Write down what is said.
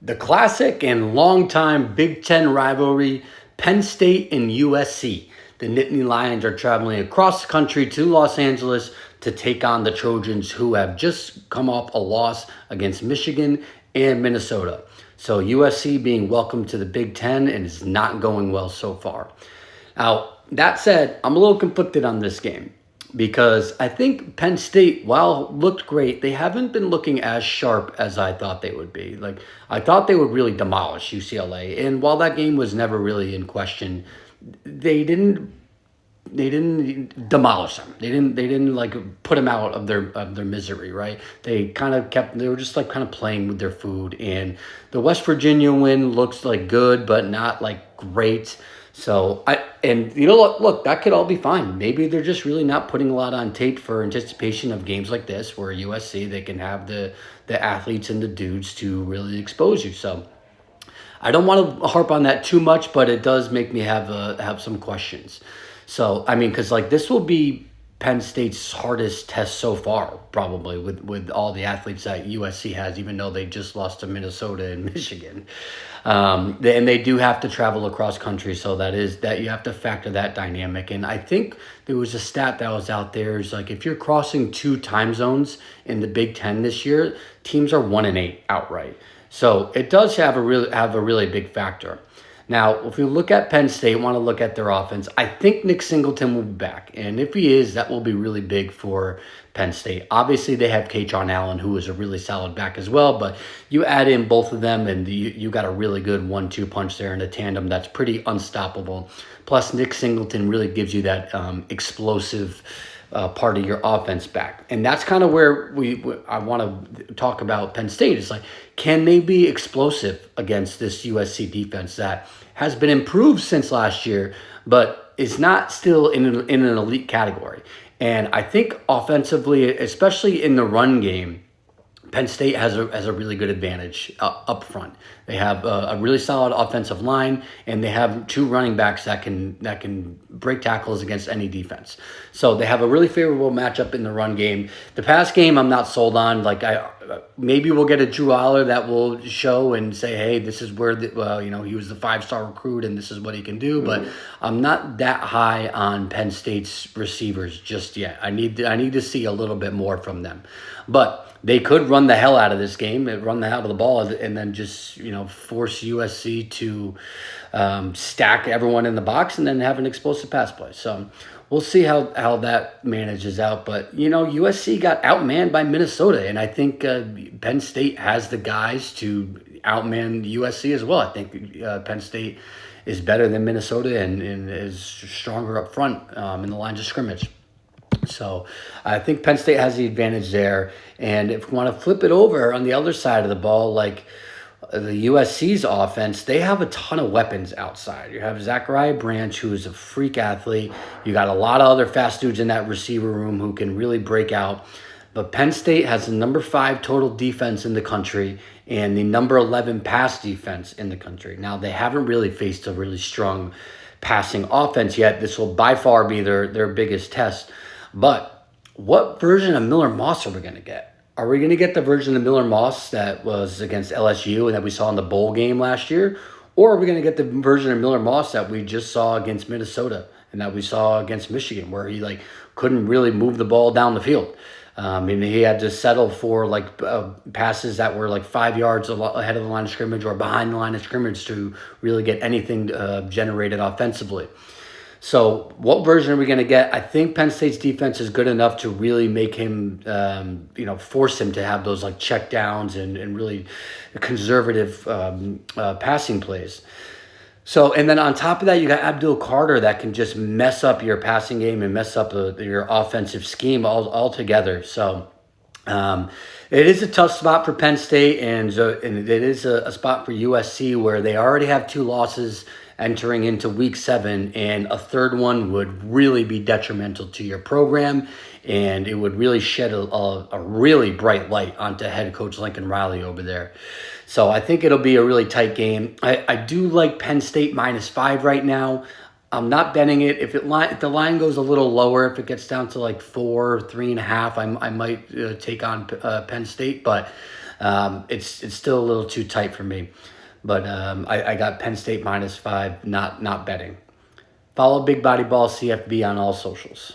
The classic and longtime Big Ten rivalry, Penn State and USC. The Nittany Lions are traveling across the country to Los Angeles to take on the Trojans, who have just come off a loss against Michigan and Minnesota. So USC being welcomed to the Big Ten and is not going well so far. Now, that said, I'm a little conflicted on this game because I think Penn State, while looked great, they haven't been looking as sharp as I thought they would be. Like, I thought they would really demolish UCLA, and while that game was never really in question, they didn't demolish them. They didn't like put them out of their misery, right? They were just like kind of playing with their food, and the West Virginia win looks like good but not like great. So look, that could all be fine. Maybe they're just really not putting a lot on tape for anticipation of games like this, where USC, they can have the athletes and the dudes to really expose you. So I don't want to harp on that too much, but it does make me have some questions. So I mean, because like this will be Penn State's hardest test so far, probably with all the athletes that USC has, even though they just lost to Minnesota and Michigan. And they do have to travel across country, so that you have to factor that dynamic. And I think there was a stat that was out there is like if you're crossing two time zones in the Big Ten this year, teams are 1-8 outright. So it does have a really big factor. Now, if we look at Penn State, want to look at their offense, I think Nick Singleton will be back. And if he is, that will be really big for Penn State. Obviously, they have K'Jon Allen, who is a really solid back as well. But you add in both of them, and you got a really good 1-2 punch there in a tandem that's pretty unstoppable. Plus, Nick Singleton really gives you that explosive part of your offense back. And that's kind of where I want to talk about Penn State. It's like, can they be explosive against this USC defense that has been improved since last year, but is not still in an elite category? And I think offensively, especially in the run game, Penn State has a really good advantage up front. They have a really solid offensive line, and they have two running backs that can break tackles against any defense. So they have a really favorable matchup in the run game. The pass game, I'm not sold on. Like maybe we'll get a Drew Aller that will show and say, hey, this is where he was the 5-star recruit, and this is what he can do. But I'm not that high on Penn State's receivers just yet. I need to see a little bit more from them, but they could run the hell out of this game, run the hell out of the ball, and then just force USC to stack everyone in the box and then have an explosive pass play. So we'll see how that manages out. But USC got outmanned by Minnesota, and I think Penn State has the guys to outman USC as well. I think Penn State is better than Minnesota and is stronger up front in the lines of scrimmage. So I think Penn State has the advantage there. And if we want to flip it over on the other side of the ball, like the USC's offense, they have a ton of weapons outside. You have Zachariah Branch, who is a freak athlete. You got a lot of other fast dudes in that receiver room who can really break out. But Penn State has the number 5 total defense in the country and the number 11 pass defense in the country. Now, they haven't really faced a really strong passing offense yet. This will by far be their biggest test. But what version of Miller Moss are we going to get? Are we going to get the version of Miller Moss that was against LSU and that we saw in the bowl game last year? Or are we going to get the version of Miller Moss that we just saw against Minnesota and that we saw against Michigan, where he couldn't really move the ball down the field? And he had to settle for passes that were 5 yards ahead of the line of scrimmage or behind the line of scrimmage to really get anything generated offensively. So what version are we going to get? I think Penn State's defense is good enough to really make him, force him to have those check downs and really conservative passing plays. So, and then on top of that, you got Abdul Carter that can just mess up your passing game and mess up your offensive scheme altogether. So it is a tough spot for Penn State, and it is a spot for USC where they already have 2 losses entering into week 7, and a third one would really be detrimental to your program, and it would really shed a really bright light onto head coach Lincoln Riley over there. So I think it'll be a really tight game. I do like Penn State -5 right now. I'm not betting it. If the line goes a little lower, if it gets down to 4, 3.5, I might take on Penn State, but It's still a little too tight for me. But I got Penn State -5, not betting. Follow Big Body Ball CFB on all socials.